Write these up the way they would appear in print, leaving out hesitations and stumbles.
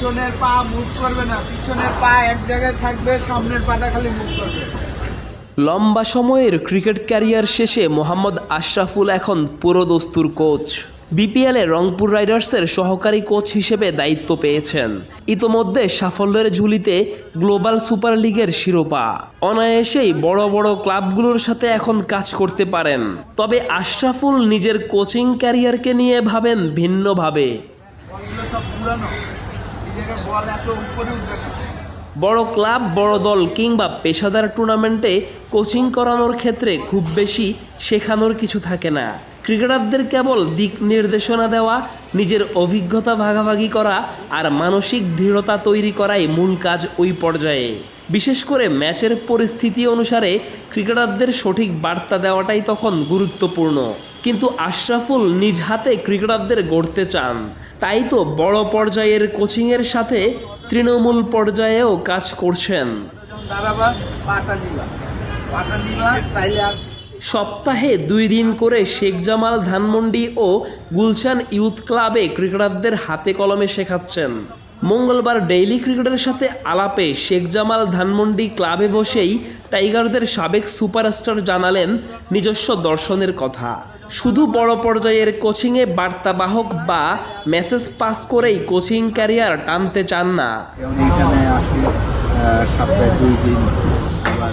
পিছনের পা মুভ করবে না, পিছনের পা এক জায়গায় থাকবে, সামনের পাটা খালি মুভ করবে। লম্বা সময়ের ক্রিকেট ক্যারিয়ার শেষে মোহাম্মদ আশরাফুল এখন পুরোদস্তুর কোচ। বিপিএলে রংপুর রাইডার্সের সহকারী কোচ হিসেবে দায়িত্ব পেয়েছেন। ইতোমধ্যে সাফল্যের ঝুলিতে গ্লোবাল সুপার লিগের শিরোপা। অনায়াসেই বড় বড় ক্লাবগুলোর সাথে এখন কাজ করতে পারেন। তবে আশরাফুল নিজের কোচিং ক্যারিয়ারকে নিয়ে ভাবেন ভিন্নভাবে। বলগুলো সব পুরানো, নিজেকে বল এত উপরে উঠবে না। বড় ক্লাব, বড় দল কিংবা পেশাদার টুর্নামেন্টে কোচিং করানোর ক্ষেত্রে খুব বেশি শেখানোর কিছু থাকে না। ক্রিকেটারদের কেবল দিক নির্দেশনা দেওয়া, নিজের অভিজ্ঞতা ভাগাভাগি করা আর মানসিক দৃঢ়তা তৈরি করাই মূল কাজ ওই পর্যায়ে। বিশেষ করে ম্যাচের পরিস্থিতি অনুসারে ক্রিকেটারদের সঠিক বার্তা দেওয়াটাই তখন গুরুত্বপূর্ণ। কিন্তু আশরাফুল নিজ হাতে ক্রিকেটারদের গড়তে চান। তাই তো বড় পর্যায়ের কোচিংয়ের সাথে তৃণমূল পর্যায়েও কাজ করছেন। দাঁড়াবা, পাটা দিবা, তাইলে আর সপ্তাহে 2 দিন করে শেখ জামাল ধানমন্ডি ও গুলশান ইউথ ক্লাবে ক্রিকেটারদের হাতে কলমে শেখাচ্ছেন। মঙ্গলবার ডেইলি ক্রিকেটের সাথে আলাপে শেখ জামাল ধানমন্ডি ক্লাবে বসেই টাইগারদের সাবেক সুপারস্টার জানালেন নিজস্ব দর্শনের কথা। শুধু বড় পর্যায়ের কোচিংয়ে বার্তাবাহক বা মেসেজ পাস করেই কোচিং ক্যারিয়ার টানতে চান না। এখানে আসি সপ্তাহে 2 দিন, আবার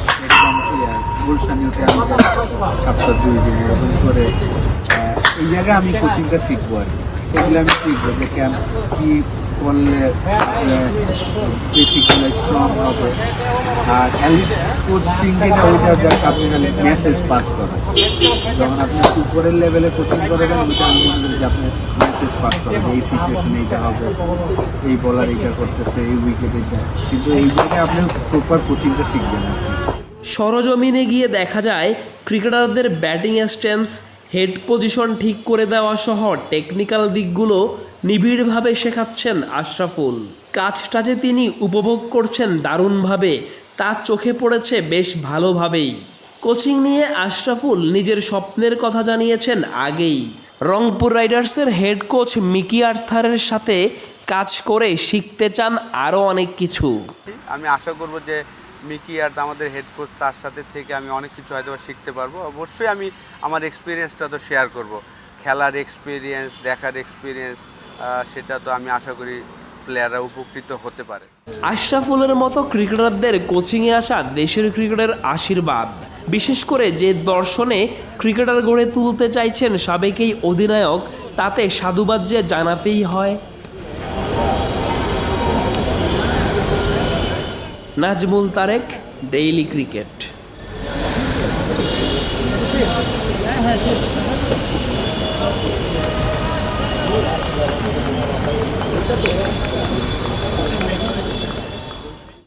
গুলশান ইউথে আমি সপ্তাহে 2 দিন, এরকম করে এই জায়গায় আমি কোচিংটা শিখবো আর কি। এগুলো আমি শিখবো যে কী করলে বেসিক্যালি স্ট্রং হবে। আর কোচিং যেটা ওইটা জাস্ট আপনি খালি মেসেজ পাস করেন। যখন আপনি উপরের লেভেলে কোচিং করেন ওইটা আমি মনে করি যে আপনি মেসেজ পাস করেন, এই সিচুয়েশনে এইটা হবে, এই বলার এইটা করতেছে, এই উইকেটে এটা। কিন্তু এই জায়গায় আপনি প্রপার কোচিংটা শিখবেন আর কি। সরজমিনে গিয়ে দেখা যায় ক্রিকেটারদের ব্যাটিং স্ট্যান্স, হেড পজিশন ঠিক করে দেওয়া সহ টেকনিক্যাল দিকগুলো নিবিড়ভাবে শেখাচ্ছেন আশরাফুল। কাজটা যে তিনি উপভোগ করছেন দারুণভাবে তা চোখে পড়েছে বেশ ভালোভাবেই। কোচিং নিয়ে আশরাফুল নিজের স্বপ্নের কথা জানিয়েছেন আগেই। রংপুর রাইডার্সের হেড কোচ মিকি আর্থারের সাথে কাজ করে শিখতে চান আরও অনেক কিছু। আমি আশা করব যে মিকি আর আমাদের হেড কোচ, তার সাথে থেকে আমি অনেক কিছু হয়তো শিখতে পারবো। অবশ্যই আমি আমার এক্সপিরিয়েন্সটা তো শেয়ার করব, খেলার এক্সপিরিয়েন্স, দেখার এক্সপিরিয়েন্স, সেটা তো আমি আশা করি প্লেয়াররা উপকৃত হতে পারে। আশরাফুলের মতো ক্রিকেটারদের কোচিংয়ে আসা দেশের ক্রিকেটের আশীর্বাদ। বিশেষ করে যে দর্শনে ক্রিকেটার গড়ে তুলতে চাইছেন সাবেক এই অধিনায়ক, তাতে সাধুবাদ যে জানাতেই হয়। Nazmul Tarek, Daily cricket.